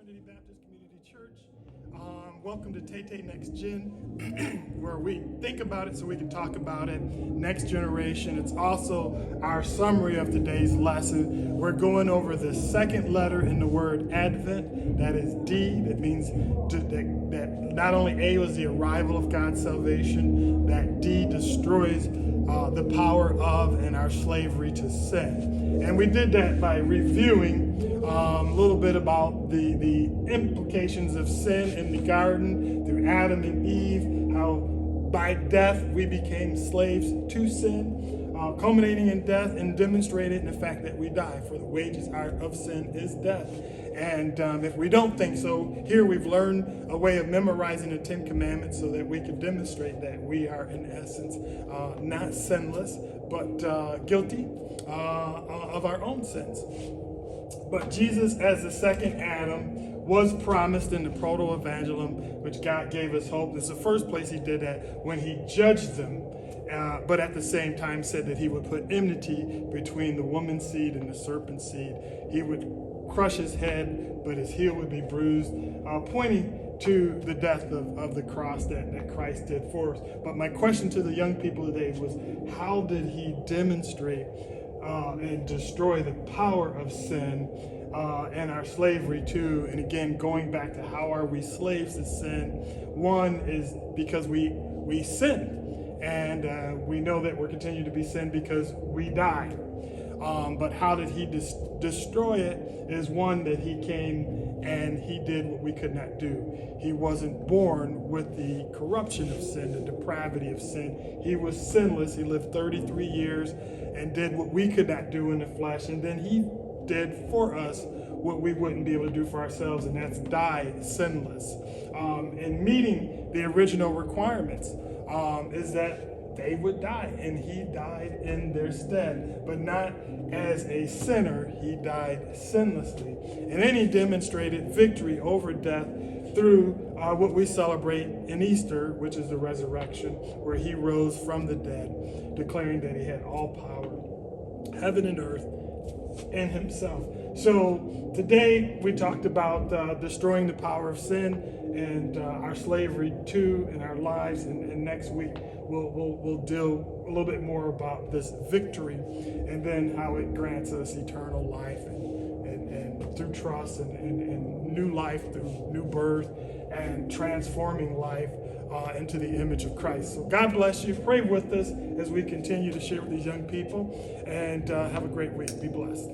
Trinity Baptist Community Church. Welcome to Tay Next Gen, where we think about it so we can talk about it. Next generation. It's also our summary of today's lesson. We're going over the second letter in the word Advent. That is D. That means that not only A was the arrival of God's salvation, that D destroys the power of and our slavery to sin. And we did that by reviewing a little bit about the implications of sin in the garden through Adam and Eve, how by death we became slaves to sin, culminating in death and demonstrated in the fact that we die, for the wages of sin is death. And if we don't think so, here we've learned a way of memorizing the 10 Commandments so that we can demonstrate that we are in essence not sinless, but guilty of our own sins. But Jesus, as the second Adam, was promised in the proto-evangelium, which God gave us hope. This is the first place he did that when he judged them, but at the same time said that he would put enmity between the woman's seed and the serpent's seed. He would crush his head, but his heel would be bruised, pointing to the death of the cross that Christ did for us. But my question to the young people today was, how did he demonstrate and destroy the power of sin and our slavery to? And again, going back to how are we slaves to sin? One is because we sin, and we know that we're continuing to be sin because we died. But how did he destroy it is one, that he came and he did what we could not do. He wasn't born with the corruption of sin, the depravity of sin. He was sinless. He lived 33 years and did what we could not do in the flesh. And then he did for us what we wouldn't be able to do for ourselves, and that's die sinless. And meeting the original requirements is that they would die, and he died in their stead, but not as a sinner. He died sinlessly. And then he demonstrated victory over death through what we celebrate in Easter, which is the resurrection, where he rose from the dead, declaring that he had all power, heaven and earth, in himself. So today we talked about destroying the power of sin and our slavery to in our lives, and next week we'll deal a little bit more about this victory and then how it grants us eternal life and through trust and new life through new birth and transforming life into the image of Christ. So God bless you. Pray with us as we continue to share with these young people, and have a great week. Be blessed.